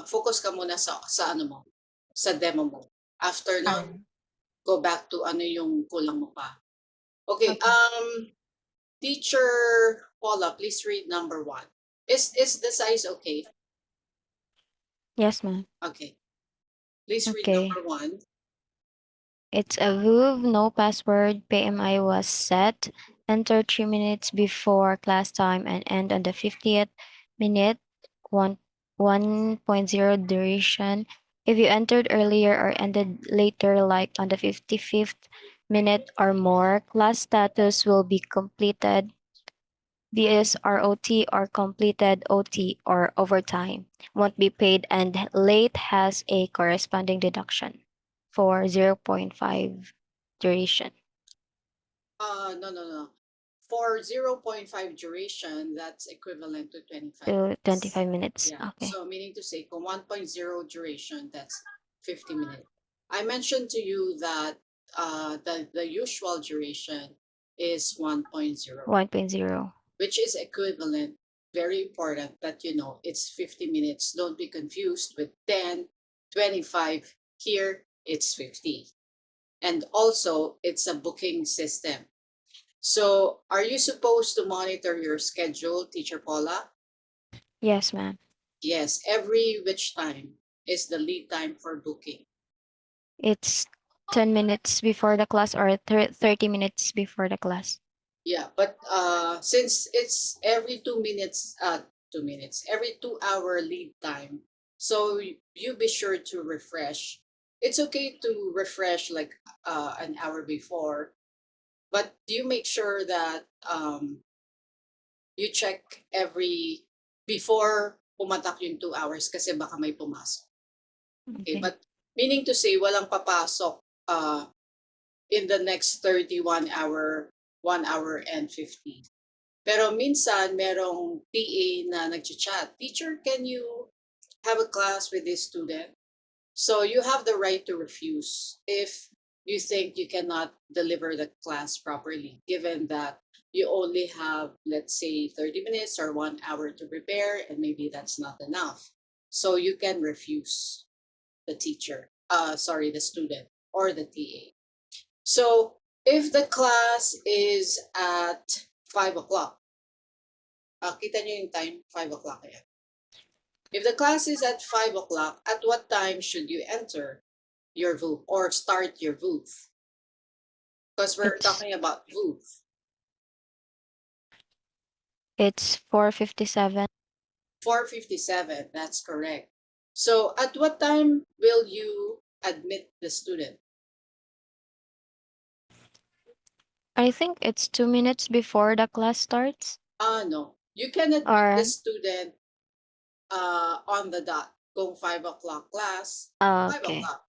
focus ka muna sa ano mo, sa demo mo. After nun, go back to ano yung kulang mo pa. Okay, Okay. Teacher Paula, please read number 1. Is the size okay? Yes, ma'am. Okay. Please read Okay. number 1. It's a VOOV, no password, PMI was set, enter 3 minutes before class time and end on the 50th minute, 1.0 duration. If you entered earlier or ended later, like on the 55th minute or more, class status will be completed BSROT or completed OT or overtime won't be paid and late has a corresponding deduction for 0.5 duration No. For 0.5 duration, that's equivalent to 25 to minutes. 25 minutes. Yeah. Okay. So meaning to say, kung 1.0 duration, that's 50 minutes. I mentioned to you that the usual duration is 1.0, 1.0. which is equivalent. Very important that you know it's 50 minutes. Don't be confused with 10, 25. Here, it's 50. And also, it's a booking system. So, are you supposed to monitor your schedule, Teacher Paula? Yes, ma'am. Yes, every which time is the lead time for booking. It's 10 minutes before the class or 30 minutes before the class. Yeah, but since it's every 2 minutes, 2 minutes, every 2 hour lead time, so you be sure to refresh. It's okay to refresh like an hour before, but do you make sure that you check every before pumatak yung 2 hours kasi baka may pumasok. Okay, Okay. but meaning to say walang papasok in the next 31 hour, 1 hour and 50. Pero minsan merong TA na nagchat, teacher, can you have a class with this student? So you have the right to refuse if you think you cannot deliver the class properly, given that you only have, let's say, 30 minutes or 1 hour to prepare, and maybe that's not enough. So you can refuse the teacher, sorry, the student or the TA. So if the class is at 5 o'clock, kita nyo yung time, 5 o'clock yan. If the class is at 5 o'clock, at what time should you enter your VOOF or start your VOOF? Because we're It's talking about VOOF. it's 4:57. 4:57, that's correct. So at what time will you admit the student? I think it's 2 minutes before the class starts. No. You can admit the Or student on the dot. Kung 5 o'clock class, 5 okay. o'clock.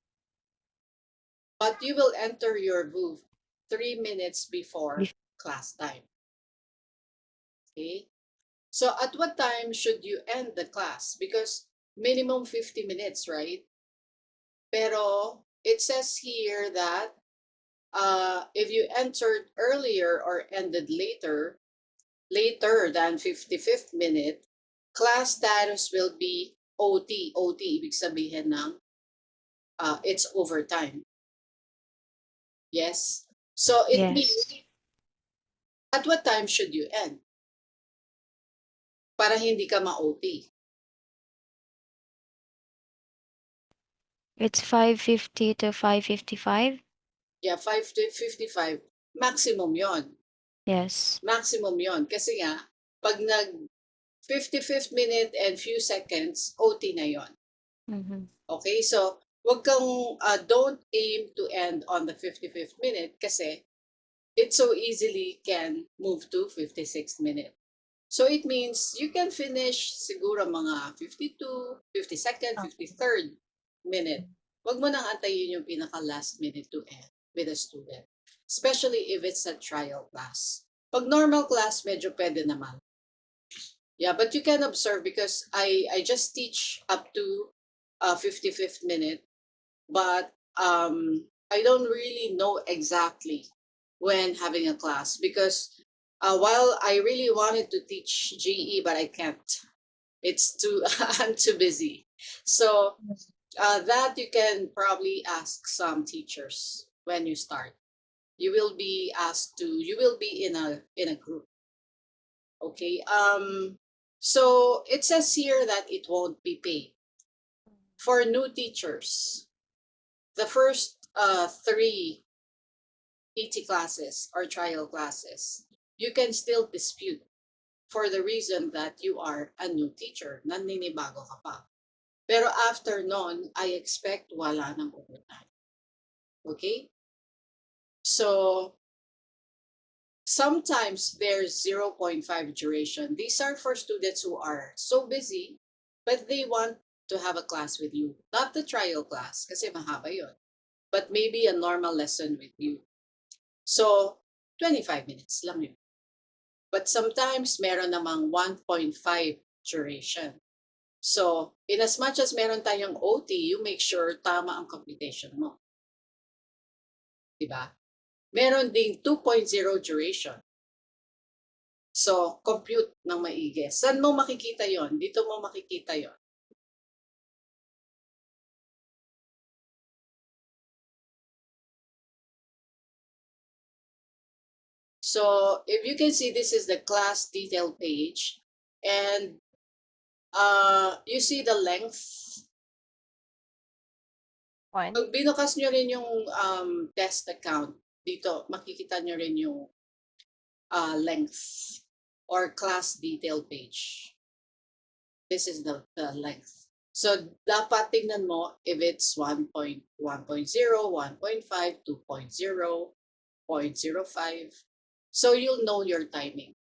But you will enter your VOOF 3 minutes before Bef- class time. Okay? So at what time should you end the class? Because minimum 50 minutes, right? Pero it says here that if you entered earlier or ended later than 55th minute, class status will be OT. OT, ibig sabihin ng it's overtime. Yes? So it means, yes. at what time should you end? Para hindi ka ma-OT. It's 5:50 to 5:55. Yeah, 5:55, maximum yon. Yes. Maximum yon. Kasi nga, pag nag 55th minute and few seconds, OT na yon. Mm-hmm. Okay, so wag kang, don't aim to end on the 55th minute kasi it so easily can move to 56th minute. So it means you can finish siguro mga 52, 52nd, 53rd minute. Wag mo nang antayin yung pinaka last minute to end with a student. Especially if it's a trial class. Pag normal class, medyo pwede naman. Yeah, but you can observe because I just teach up to 55th minute, but I don't really know exactly when having a class because while I really wanted to teach GE, but I can't It's too, I'm too busy. So that you can probably ask some teachers when you start. You will be asked to, you will be in a group. Okay. So it says here that it won't be paid. For new teachers, the first three PT classes or trial classes, you can still dispute for the reason that you are a new teacher, naninibago ka pa. Pero after nun, I expect wala nang overtime. Okay? So, sometimes there's 0.5 duration. These are for students who are so busy, but they want to have a class with you. Not the trial class, kasi mahaba yun. But maybe a normal lesson with you. So, 25 minutes lang yun. But sometimes meron namang 1.5 duration. So, in as much as meron tayong OT, you make sure tama ang computation mo. Diba? Meron ding 2.0 duration. So, compute ng maigi. Saan mo makikita yon? Dito mo makikita yon. So, if you can see, this is the class detail page. And you see the length. One. Pag binukas nyo rin yung test account, dito makikita nyo rin yung length or class detail page. This is the length. So, dapat tingnan mo if it's 1.0, 1.5, 2.0, 0.05. So, you'll know your timing.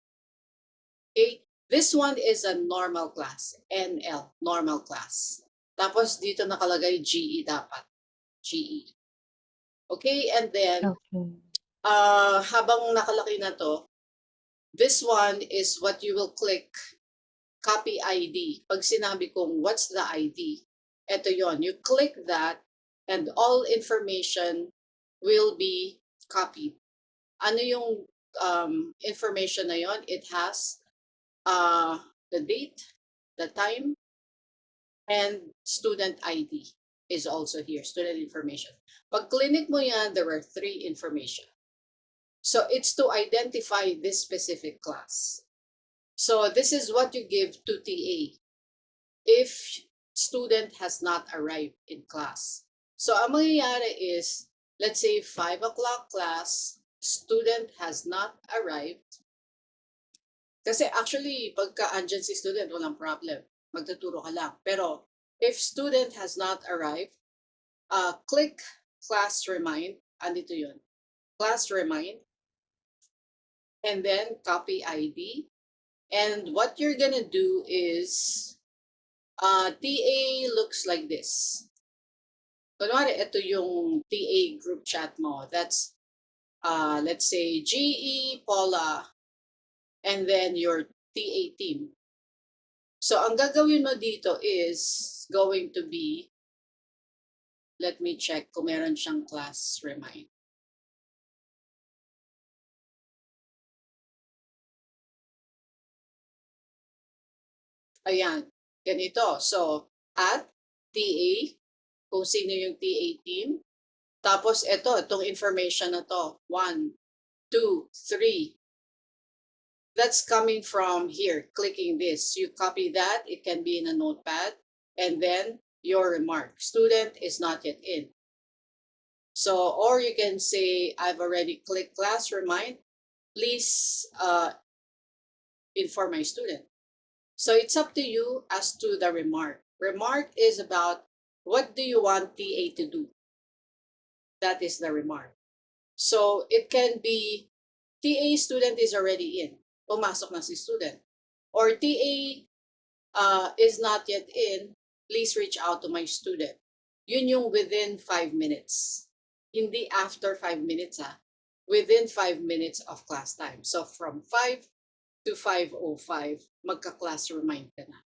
Okay? This one is a normal class, NL, normal class. Tapos, dito nakalagay GE dapat. GE. Okay? And then, habang nakalaki na to, this one is what you will click, copy ID. Pag sinabi kong what's the ID, eto yon. You click that and all information will be copied. Ano yung information na yon? It has the date, the time, and student ID is also here, student information. Pag clinic mo yan, there are 3 information. So it's to identify this specific class. So this is what you give to TA if student has not arrived in class. So ang mangyayari is, let's say 5 o'clock class, student has not arrived. Kasi actually, pagka andyan si student, walang problem. Magtuturo ka lang. Pero if student has not arrived, click class remind. Andito yun. Class remind. And then copy ID. And what you're gonna do is, TA looks like this. Kunwari, ito yung TA group chat mo. That's, let's say, GE, Paula, and then your TA team. So, ang gagawin mo dito is going to be, let me check kung meron siyang class remind. Ayan, ganito. So, at TA, kung sino yung TA team. Tapos itong information na to. 1, 2, 3. That's coming from here, clicking this. You copy that, it can be in a notepad. And then your remark, student is not yet in. So, or you can say, I've already clicked class remind. Please inform my student. So it's up to you as to the remark. Remark is about what do you want TA to do? That is the remark. So it can be TA student is already in. Pumasok na si student. Or TA is not yet in. Please reach out to my student. Yun yung within 5 minutes. Hindi after 5 minutes Within 5 minutes of class time. So from 5 to 5:05, magka-class remind ka na.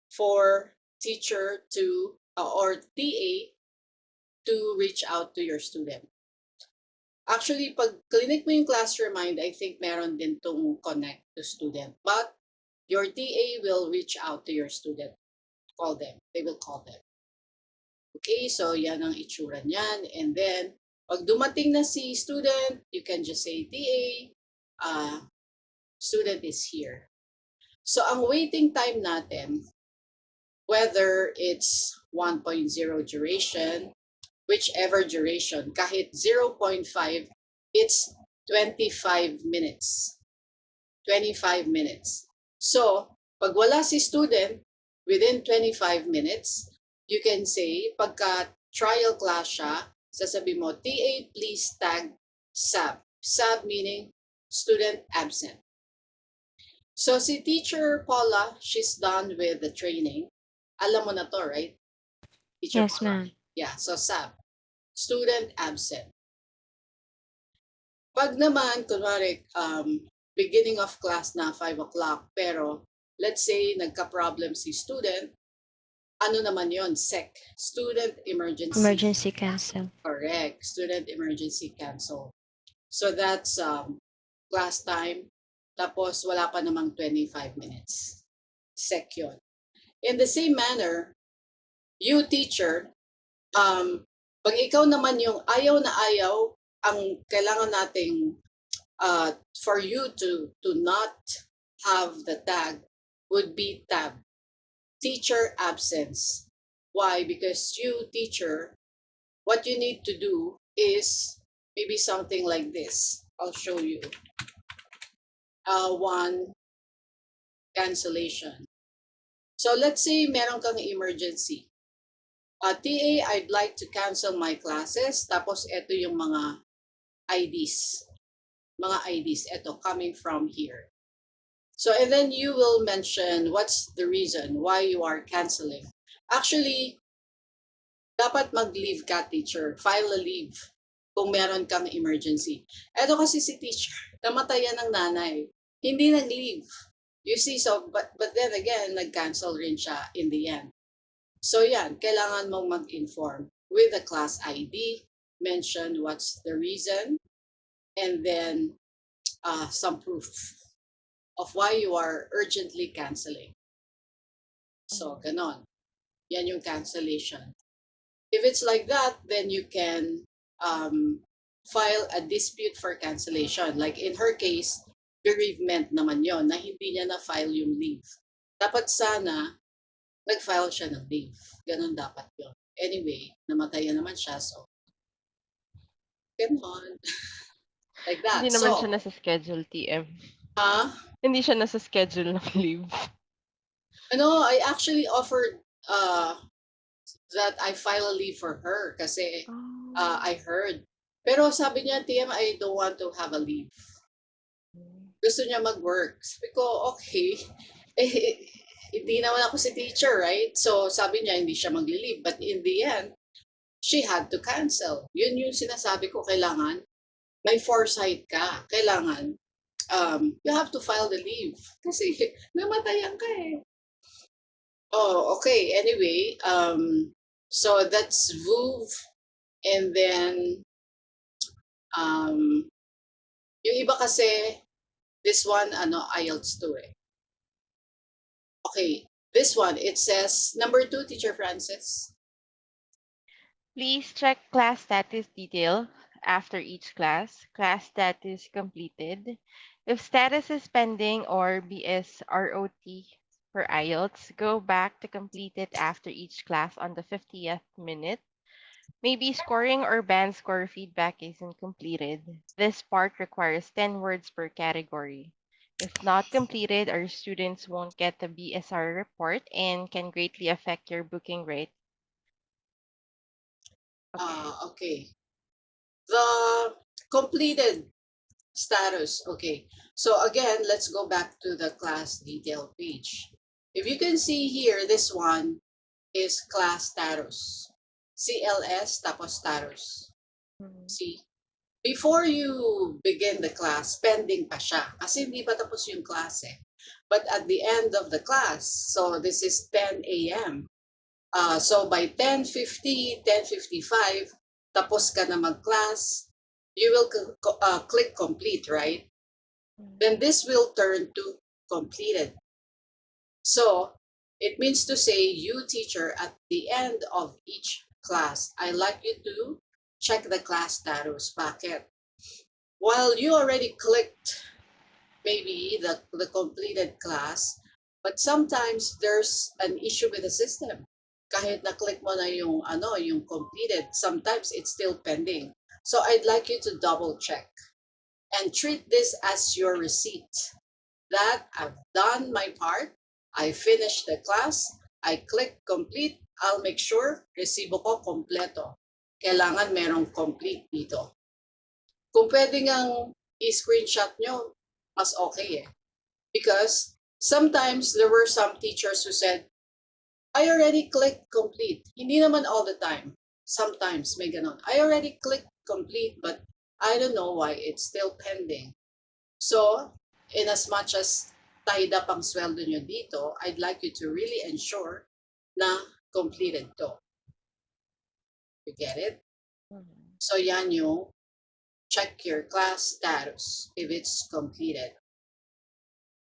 For teacher to, or TA to reach out to your student. Actually, pag clinic mo yung class remind, I think meron din tong connect to student. But your TA will reach out to your student. Call them. They will call them. Okay, so yan ang itsura niyan. And then, pag dumating na si student, you can just say, TA, student is here. So ang waiting time natin, whether it's 1.0 duration, whichever duration, kahit 0.5, it's 25 minutes. 25 minutes. So, pag wala si student, within 25 minutes, you can say, pagka trial class siya, sasabi mo, TA, please tag SAB. SAB meaning student absent. So, si Teacher Paula, she's done with the training. Alam mo na to, right? Teacher Yes, Paula. ma'am. Yeah, so SAB. Student absent. Pag naman, kunwari, beginning of class na 5 o'clock, pero let's say nagka-problem si student, ano naman yon? SEC, Student Emergency. Emergency cancel. Correct, Student Emergency Cancel. So that's class time, tapos wala pa namang 25 minutes. SEC yun. In the same manner, you teacher, pag ikaw naman yung ayaw na ayaw, ang kailangan nating for you to not have the tag would be tab, teacher absence. Why? Because you, teacher, what you need to do is maybe something like this. I'll show you. One, cancellation. So let's say meron kang emergency. TA, I'd like to cancel my classes. Tapos ito yung mga IDs. Mga IDs, ito, coming from here. So, and then you will mention what's the reason why you are canceling. Actually, dapat mag-leave ka, teacher. File a leave kung meron kang emergency. Ito kasi si teacher, namatayan ng nanay. Hindi nag-leave. You see, so, but then again, nag-cancel rin siya in the end. So yan, kailangan mong mag-inform with the class ID, mention what's the reason, and then some proof of why you are urgently canceling. So, ganon. Yan yung cancellation. If it's like that, then you can file a dispute for cancellation. Like in her case, bereavement naman yon na hindi niya na-file yung leave. Dapat sana, nag-file siya ng leave. Ganon dapat yon. Anyway, namatayan naman siya, so ganon. Like that. Hindi naman So, siya nasa schedule, TM. hindi siya nasa schedule ng leave. I actually offered that I file a leave for her kasi I heard. Pero sabi niya, TM, I don't want to have a leave. Gusto niya mag-work. Sabi ko, okay. Hindi naman ako si teacher, right? So sabi niya, hindi siya mag-leave. But in the end, she had to cancel. Yun yung sinasabi ko, kailangan may foresight ka. Kailangan you have to file the leave. Kasi namatayan ka eh. Oh, okay. Anyway, so that's VOOV. And then, yung iba kasi, this one, IELTS 2 eh. Okay, this one, it says, number 2, Teacher Francis. Please check class status detail after each class. Class status completed. If status is pending or BSROT for IELTS, go back to complete it after each class on the 50th minute. Maybe scoring or band score feedback isn't completed. This part requires 10 words per category. If not completed, our students won't get the BSR report and can greatly affect your booking rate. Okay. The completed status. Okay. So again, let's go back to the class detail page. If you can see here, this one is class status. CLS tapos status. See? Before you begin the class, pending pa siya. Kasi hindi pa tapos yung class eh. But at the end of the class, so this is 10 a.m. So by 10:50, 10:55, tapos ka na mag-class, you will click complete, right? Then this will turn to completed. So it means to say, you teacher, at the end of each class, I like you to check the class status. Bakit? While you already clicked maybe the completed class, but sometimes there's an issue with the system. Kahit na-click mo na yung, yung completed, sometimes it's still pending. So I'd like you to double check and treat this as your receipt that I've done my part, I finished the class, I click complete, I'll make sure resibo ko kompleto. Kailangan merong complete dito. Kung pwede ngang i-screenshot nyo, mas okay eh. Because sometimes there were some teachers who said, I already clicked complete. Hindi naman all the time. Sometimes may ganon. I already clicked complete, but I don't know why it's still pending. So, in as much as tied up ang sweldo nyo dito, I'd like you to really ensure na completed to. You get it? So, yan yung check your class status if it's completed.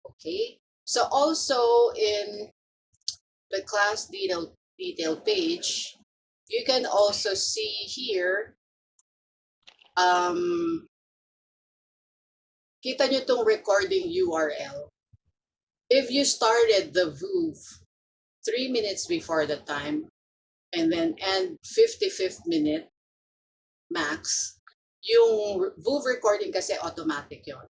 Okay? So, also in the class detail page, you can also see here, kita nyo itong recording URL. If you started the VOOV 3 minutes before the time and then end 55th minute max, yung VOOV recording kasi automatic yon.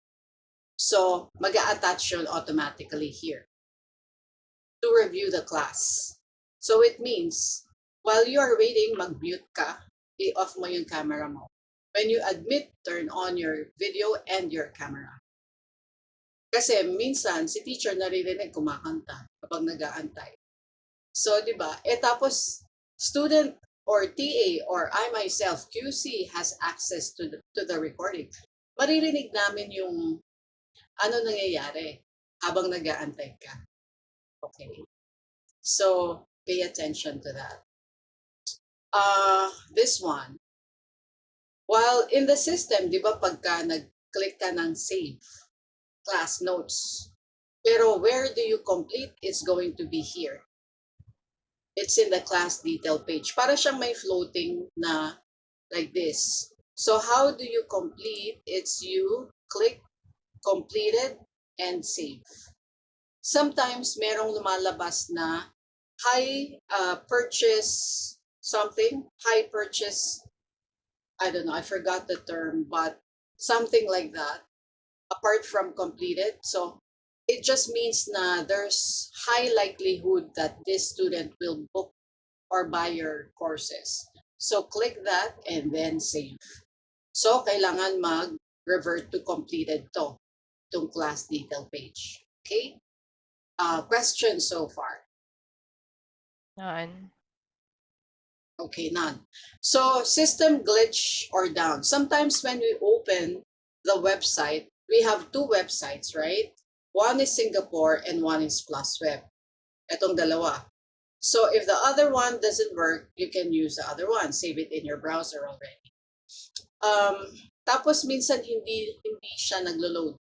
So, mag-a-attach yun automatically here to review the class. So, it means, while you are waiting, mag-mute ka, i-off mo yung camera mo. When you admit, turn on your video and your camera. Kasi minsan, si teacher naririnig kumakanta kapag nag-aantay. So, di ba? Tapos, student or TA or I myself, QC, has access to the recording. Maririnig namin yung ano nangyayari habang nag-aantay ka. Okay. So, pay attention to that. This one. While in the system, di ba pagka nag-click ka ng save, class notes, pero where do you complete? It's going to be here. It's in the class detail page. Para siyang may floating na like this. So how do you complete? It's you click completed and save. Sometimes merong lumalabas na high purchase something, high purchase, I don't know, I forgot the term, but something like that, apart from completed. So it just means na there's high likelihood that this student will book or buy your courses. So click that and then save. So kailangan mag-revert to completed itong class detail page. Okay? Questions so far? None. Okay, none. So system glitch or down. Sometimes when we open the website, we have two websites, right? One is Singapore and one is PlusWeb. Etong dalawa. So if the other one doesn't work, you can use the other one. Save it in your browser already. Tapos minsan hindi siya naglo-load.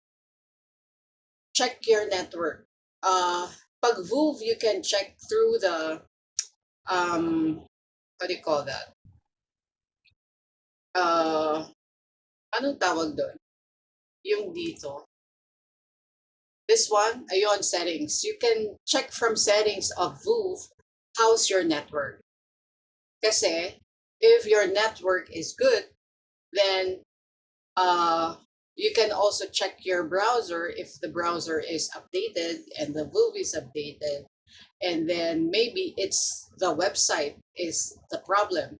Check your network. Pag VOOV, you can check through the what do you call that? Anong tawag doon? Yung dito. This one, ayun, settings. You can check from settings of VOOV, how's your network? Kasi if your network is good, then you can also check your browser if the browser is updated and the VOOV is updated. And then maybe it's the website is the problem.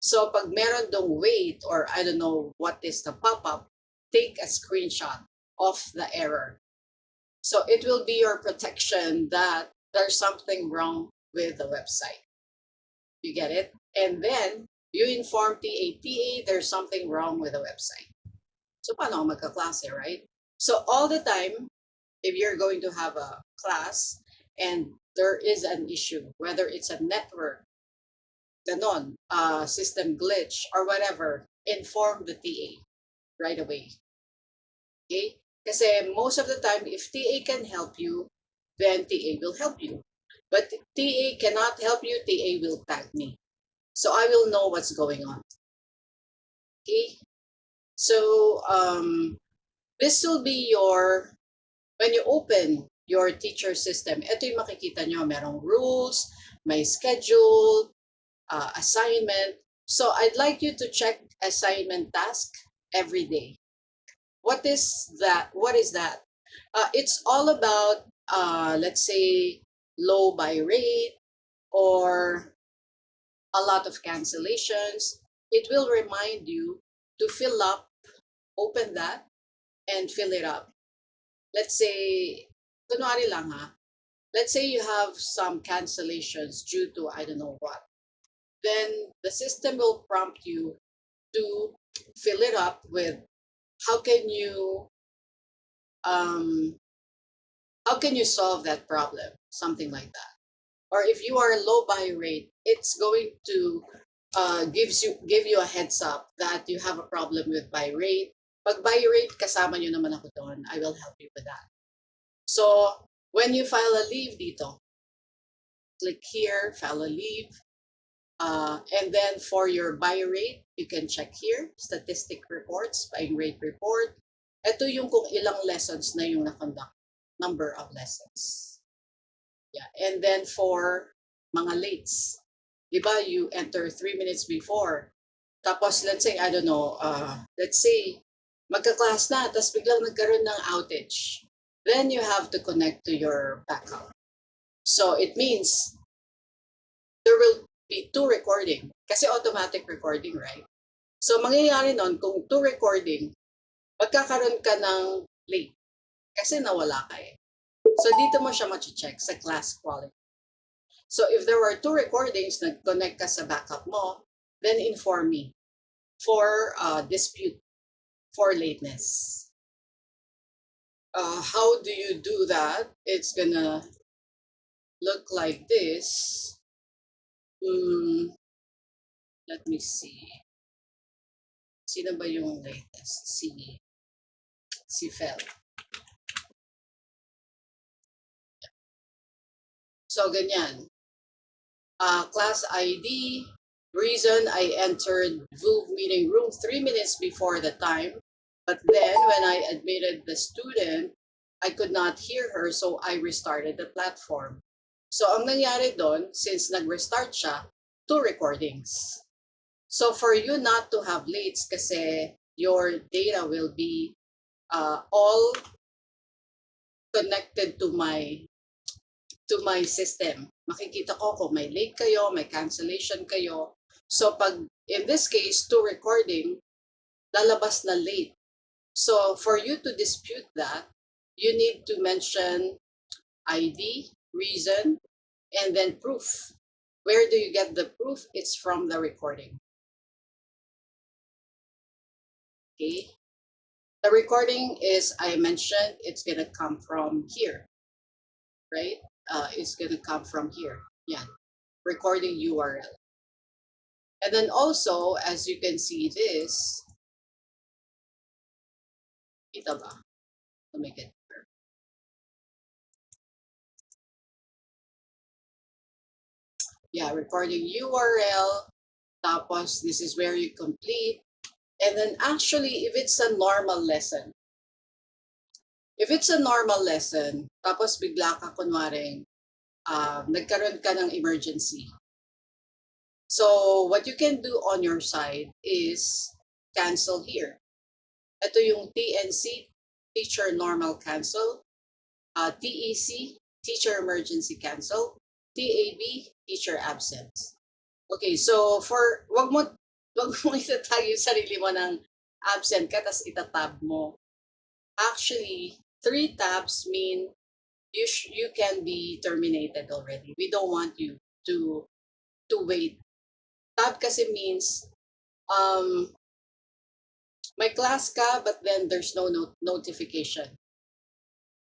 So pag meron dong wait or I don't know what is the pop-up, take a screenshot of the error. So it will be your protection that there's something wrong with the website. You get it? And then you inform TA, there's something wrong with the website. So paano magka-klase, right? So all the time, if you're going to have a class and there is an issue, whether it's a network, ganon, system glitch, or whatever, inform the TA right away. Okay? Kasi most of the time, if TA can help you, then TA will help you. But TA cannot help you, TA will tag me. So I will know what's going on. Okay? So this will be your, when you open your teacher system, ito yung makikita nyo, merong rules, may schedule, assignment. So I'd like you to check assignment task every day. What is that? What is that? It's all about, let's say, low buy rate or a lot of cancellations. It will remind you to fill up, open that, and fill it up. Let's say, kunwari lang ha, let's say you have some cancellations due to I don't know what. Then the system will prompt you to fill it up with how can you um, solve that problem, something like that. Or if you are low buy rate, it's going to give you a heads up that you have a problem with buy rate. Pag buy rate, kasama nyo naman ako doon. I will help you with that. So when you file a leave dito, click here, file a leave. And then for your buy rate, you can check here, statistic reports, buying rate report. Ito yung kung ilang lessons na yung na-conduct, number of lessons. Yeah, and then for mga lates, di ba, you enter 3 minutes before. Tapos let's say, I don't know, let's say, magka-class na, tapos biglang nagkaroon ng outage. Then you have to connect to your backup. So it means there will be 2 recording. Kasi automatic recording, right? So mangyayari nun, kung 2 recording, magkakaroon ka ng late. Kasi nawala ka eh. So dito mo siya ma-check sa class quality. So if there were 2 recordings na connect ka sa backup mo, then inform me for dispute, for lateness. How do you do that? It's gonna look like this. Let me see. Sino ba yung latest? Si Fel. So ganyan. Class ID, reason I entered VooV meeting room 3 minutes before the time. But then when I admitted the student, I could not hear her, so I restarted the platform. So ang nangyari doon, since nag-restart siya, 2 recordings. So for you not to have lates kasi your data will be all connected to my system. Makikita ko kung may late kayo, may cancellation kayo. So pag in this case, 2 recording, lalabas na late. So for you to dispute that, you need to mention ID, reason, and then proof. Where do you get the proof? It's from the recording. Okay. The recording is, I mentioned, it's gonna come from here, right? It's gonna come from here. Yeah, recording URL. And then also, as you can see this, ito ba? To make it clear. Yeah, recording URL. Tapos, this is where you complete. And then actually, if it's a normal lesson, tapos bigla ka kunwaring, nagkaroon ka ng emergency. So what you can do on your side is cancel here. Ito yung TNC, teacher normal cancel, TEC, teacher emergency cancel, TAB, teacher absence. Okay, so for, wag mo itatag yung sarili mo ng absent ka, tas itatab mo. Actually, 3 tabs mean you can be terminated already. We don't want you to wait. Tab kasi means may class ka but then there's no notification.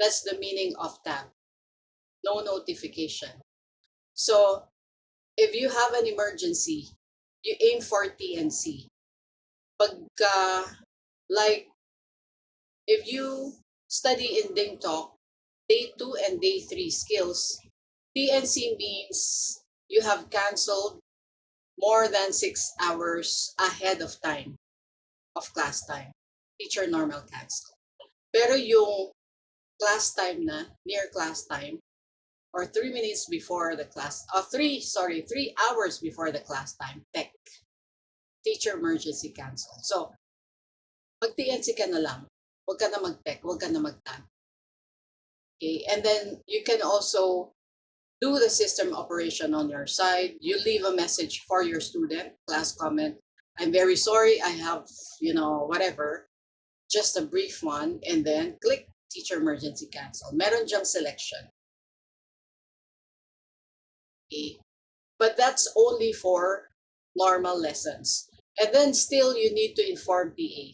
That's the meaning of tab. No notification. So if you have an emergency, you aim for TNC. Pagka, like, if you study in Ding Talk, day 2 and day 3 skills, TNC means you have canceled more than 6 hours ahead of time, of class time. Teacher normal cancel. Pero yung class time na, near class time, or 3 minutes before the class, 3 hours before the class time, tech, teacher emergency cancel. So, mag-TNC ka na lang. Huwag ka na mag-tech, huwag ka na mag-tag. Okay, and then you can also do the system operation on your side. You leave a message for your student, class comment. I'm very sorry, I have, whatever, just a brief one, and then click teacher emergency cancel. Meron dyang selection. Okay. But that's only for normal lessons. And then still you need to inform PA.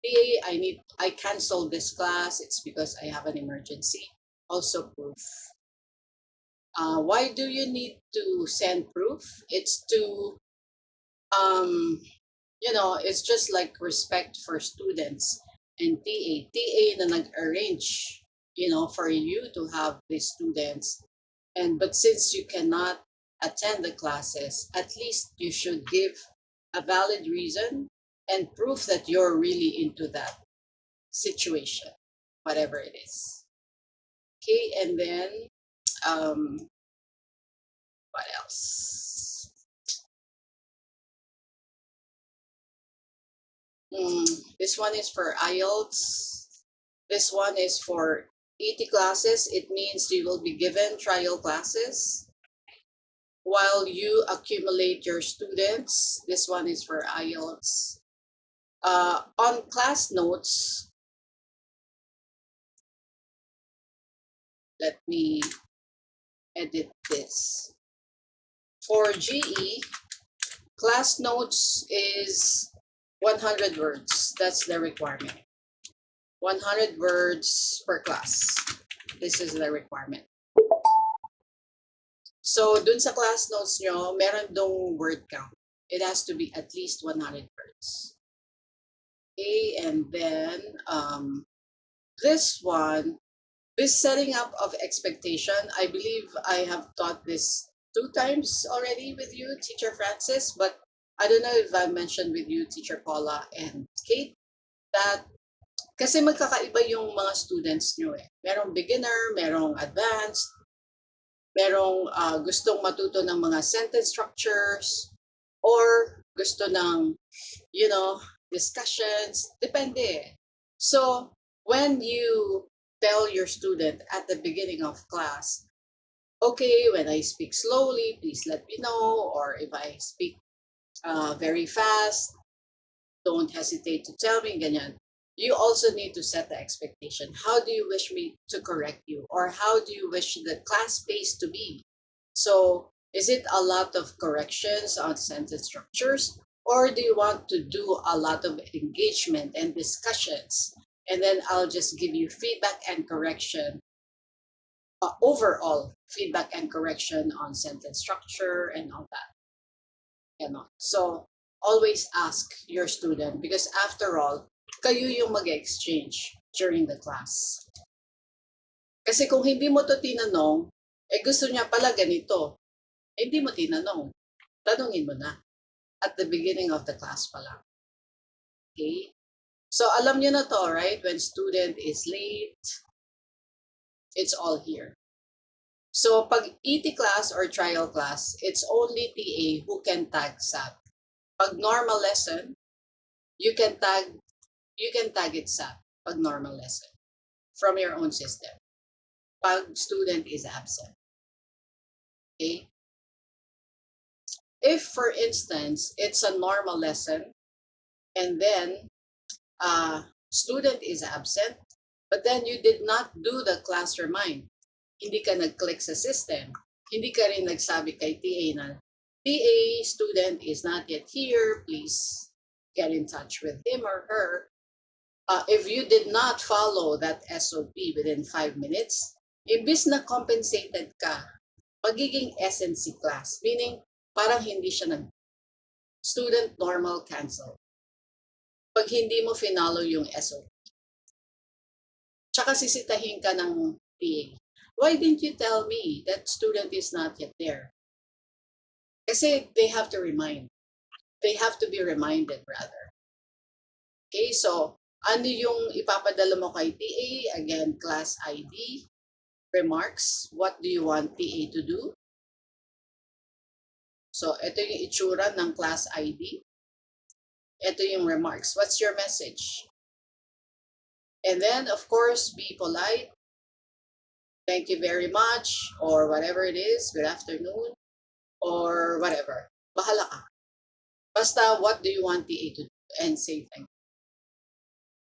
PA, I canceled this class. It's because I have an emergency. Also proof. Why do you need to send proof? It's to, it's just like respect for students and TA. TA na nag-arrange, for you to have these students. But since you cannot attend the classes, at least you should give a valid reason and proof that you're really into that situation, whatever it is. Okay, and then what else? This one is for IELTS. This one is for 80 classes. It means you will be given trial classes while you accumulate your students. This one is for IELTS. On class notes, let me edit this. For GE, class notes is 100 words. That's the requirement. 100 words per class. This is the requirement. So, dun sa class notes nyo, meron dong word count. It has to be at least 100 words. Okay, and then this one, this setting up of expectation, I believe I have taught this 2 times already with you, Teacher Francis, but I don't know if I mentioned with you, Teacher Paula and Kate, that kasi magkakaiba yung mga students nyo eh. Merong beginner, merong advanced, merong gustong matuto ng mga sentence structures, or gusto ng, discussions, depende. So, when you tell your student at the beginning of class, okay, when I speak slowly, please let me know, or if I speak very fast, don't hesitate to tell me, ganyan. You also need to set the expectation. How do you wish me to correct you? Or how do you wish the class pace to be? So, is it a lot of corrections on sentence structures? Or do you want to do a lot of engagement and discussions? And then I'll just give you feedback and correction, overall feedback and correction on sentence structure and all that. So, always ask your student because after all, kayo yung mag-exchange during the class. Kasi kung hindi mo to tinanong, gusto niya pala ganito. Hindi mo tinanong. Tanungin mo na at the beginning of the class pa lang. Okay? So, alam niyo na to, right? When student is late, it's all here. So, pag ET class or trial class, it's only TA who can tag SAP. Pag normal lesson, you can tag it SAP pag normal lesson from your own system. Pag student is absent. Okay? If, for instance, it's a normal lesson and then student is absent, but then you did not do the class remind, hindi ka nag-click sa system, hindi ka rin nagsabi kay TA na, TA, student is not yet here, please get in touch with him or her. If you did not follow that SOP within 5 minutes, imbis na compensated ka, magiging SNC class, meaning parang hindi siya student normal cancel. Pag hindi mo finalo yung SOP. Tsaka sisitahin ka ng PA. Why didn't you tell me that student is not yet there? Kasi they have to remind. They have to be reminded rather. Okay, so ano yung ipapadala mo kay TA? Again, class ID, remarks, what do you want TA to do? So ito yung itsura ng class ID. Ito yung remarks. What's your message? And then, of course, be polite. Thank you very much, or whatever it is, good afternoon, or whatever. Bahala ka. Basta, what do you want TA to do? And say thank you.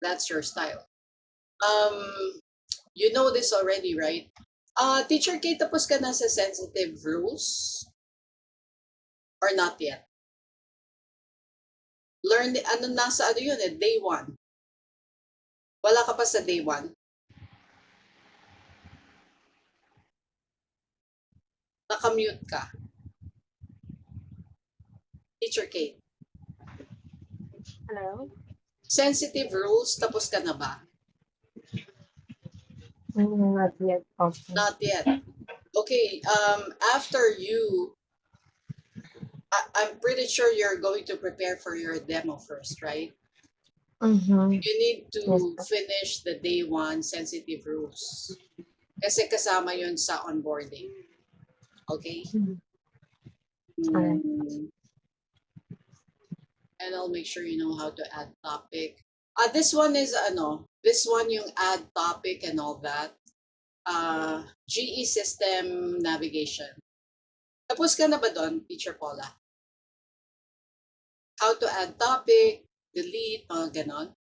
That's your style. You know this already, right? Teacher Kate, tapos ka na sa sensitive rules? Or not yet? Learn, nasa ano yun day 1. Wala ka pa sa day 1? Nakamute ka. Teacher Kate. Hello? Sensitive rules, tapos ka na ba? Not yet. Okay. Not yet. Okay, after you, I'm pretty sure you're going to prepare for your demo first, right? Mm-hmm. You need to Yes. finish the day 1 sensitive rules. Kasi kasama yun sa onboarding. Okay? Alright. And I'll make sure you know how to add topic. This one is this one yung add topic and all that. GE system navigation. Tapos ka na ba doon, Teacher Paula? How to add topic, delete, mga ganon.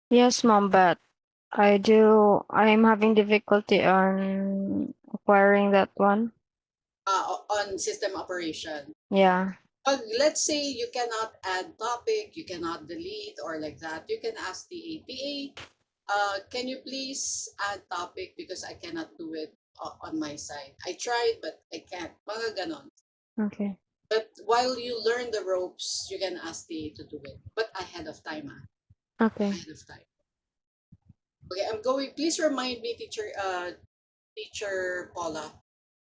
Yes, ma'am, but I'm having difficulty on acquiring that one. On system operation. Yeah. Pag let's say you cannot add topic, you cannot delete or like that, you can ask the ATA, can you please add topic because I cannot do it on my side. I tried but I can't. Mga ganon. Okay. But while you learn the ropes, you can ask the to do it. But ahead of time, Okay. ahead of time. Okay, I'm going. Please remind me, Teacher Paula,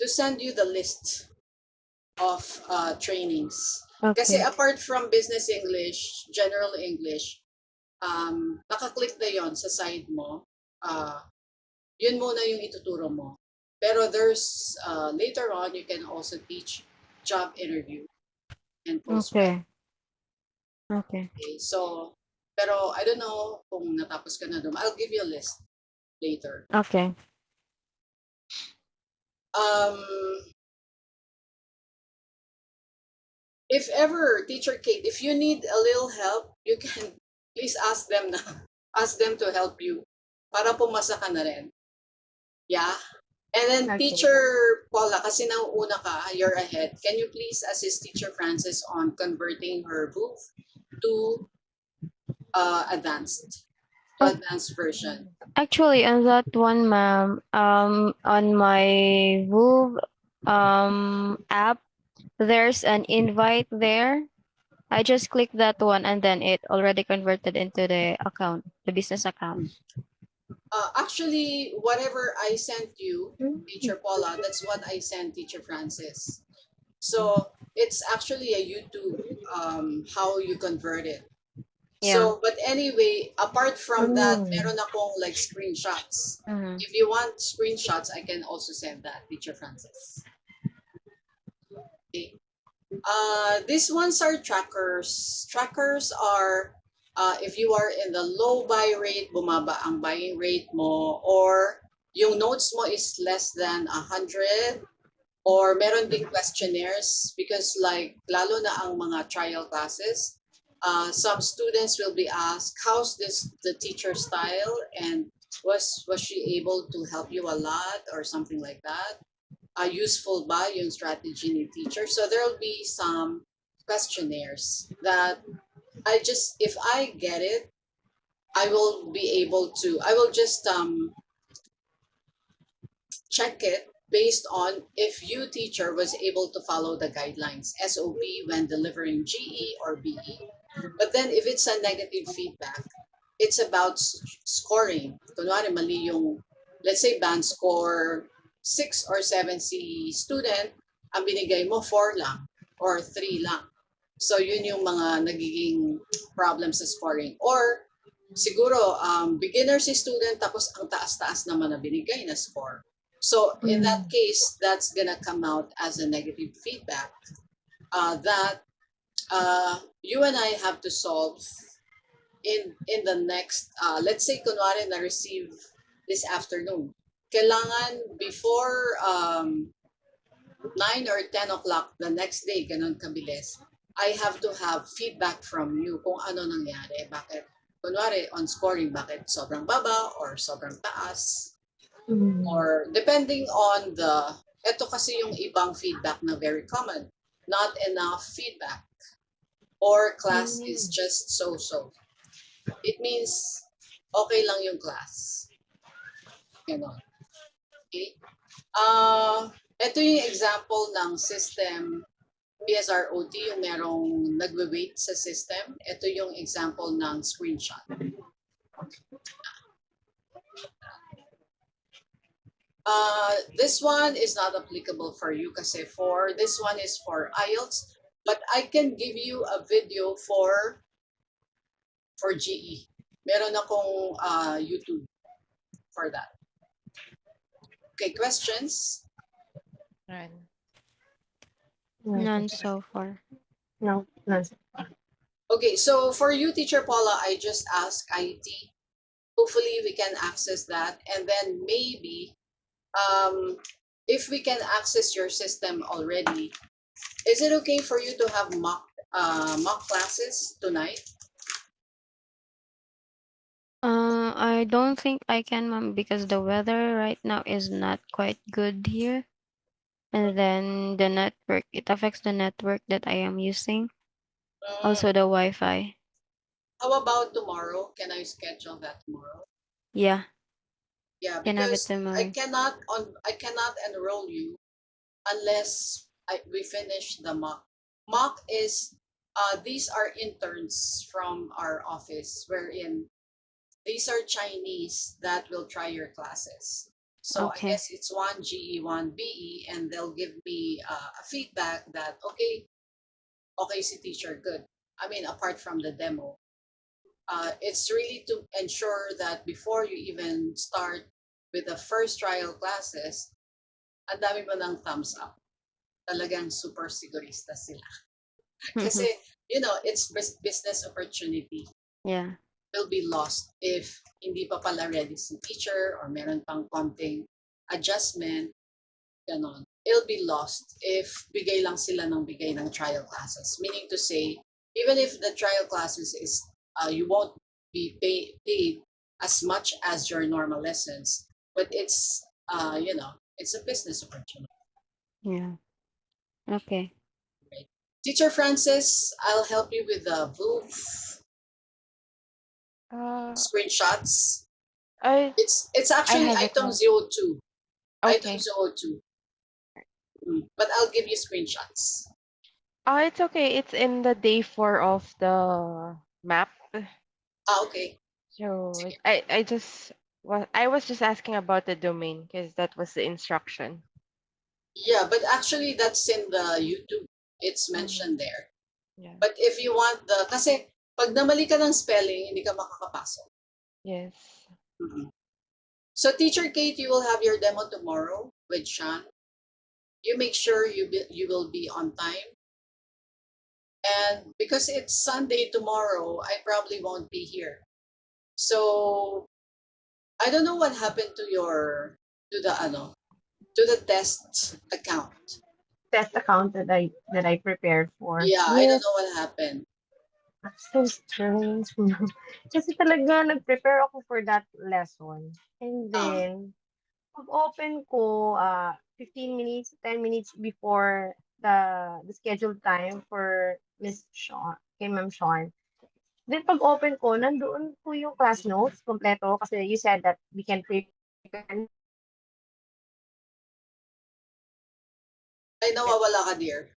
to send you the list of trainings. Kasi Okay. apart from business English, general English, nakaklik na yon sa side mo. Yun muna yung ituturo mo. Pero there's, later on, you can also teach job interview and post. Okay. Okay. Okay, so, pero I don't know kung natapos ka na doon. I'll give you a list later. Okay. If ever, Teacher Kate, if you need a little help, you can please ask them na, ask them to help you para pumasa ka na rin. Yeah? And then Okay. Teacher Paula, kasi nauuna ka, you're ahead. Can you please assist Teacher Francis on converting her VOOV to advanced version? Actually, on that one, ma'am, on my Move app, there's an invite there. I just clicked that one and then it already converted into the account, the business account. Actually, whatever I sent you, Teacher Paula, that's what I sent Teacher Francis. So it's actually a YouTube how you convert it. So, but anyway, apart from that, meron akong like screenshots. Mhm. If you want screenshots, I can also send that, Teacher Francis. Okay. These ones are trackers. Trackers are if you are in the low buy rate, bumaba ang buying rate mo, or yung notes mo is less than 100, or meron ding questionnaires because like lalo na ang mga trial classes, some students will be asked, how's the teacher style, and was she able to help you a lot or something like that? Useful ba yung strategy ni teacher? So there'll be some questionnaires that if I get it, I will just check it based on if you teacher was able to follow the guidelines, SOP when delivering GE or BE. But then if it's a negative feedback, it's about scoring. Kunwari mali yung let's say band score 6 or 7 si student, ang binigay mo 4 lang or 3 lang. So yun yung mga nagiging problem sa scoring. Or siguro beginner si student tapos ang taas-taas naman na binigay na score. So in that case, that's gonna come out as a negative feedback that you and I have to solve in the next, let's say kunwari na-receive this afternoon. Kailangan before 9 or 10 o'clock the next day, ganun kabilis, I have to have feedback from you kung ano nangyari. Bakit, kunwari on scoring, bakit sobrang baba or sobrang taas? Or depending on the, ito kasi yung ibang feedback na very common, not enough feedback or class is just so-so. It means okay lang yung class. Ganon. Okay? Ito yung example ng system PSROT, yung merong nagwe-wait sa system. Ito yung example ng screenshot. This one is not applicable for you kasi this one is for IELTS, but I can give you a video for GE. Meron akong YouTube for that. Okay, questions? None. None so far. No, none. Okay, so for you, Teacher Paula, I just asked IT. Hopefully we can access that. And then maybe if we can access your system already, is it okay for you to have mock classes tonight? I don't think I can, ma'am, because the weather right now is not quite good here. And then the network, it affects the network that I am using. Also the Wi-Fi. How about tomorrow? Can I schedule that tomorrow? Yeah, Yeah, can have it because I tomorrow. cannot enroll you unless we finish the mock. Mock is these are interns from our office, wherein these are Chinese that will try your classes. So I Okay. guess it's one GE, one BE, and they'll give me a feedback that okay si teacher, good. I mean, apart from the demo, it's really to ensure that before you even start with the first trial classes, ang dami mo ng thumbs up. Talagang super sigurista sila. Kasi, you know, it's business opportunity Yeah. will be lost if hindi pa pala ready si teacher or meron pang konting adjustment, ganon. It'll be lost if bigay lang sila ng bigay ng trial classes. Meaning to say, even if the trial classes is, you won't be paid as much as your normal lessons, but it's, you know, it's a business opportunity. Yeah. Okay. Teacher Francis, I'll help you with the VOOF screenshots. It's actually have it item now. 02. Okay. Item 02. But I'll give you screenshots. It's okay. It's in the day 4 of the map. Okay. So Sige. I was just asking about the domain because that was the instruction. Yeah, but actually that's in the YouTube. It's mentioned there. Yeah. But if you want kasi pag namali ka ng spelling, hindi ka makakapasok. Yes. So Teacher Kate, you will have your demo tomorrow with Sean. You make sure you will be on time. And because it's Sunday tomorrow, I probably won't be here. So I don't know what happened to the test account. Test account that I prepared for. Yeah, I don't Yes, know what happened. so strange. Kasi talaga nag-prepare ako for that lesson. And then, pag-open ko, 15 minutes, 10 minutes before the scheduled time for Miss Sean, kay Ma'am Sean. Then pag-open ko, nandoon po yung class notes kompleto kasi you said that we can prepare. Ay, nawawala ka, dear.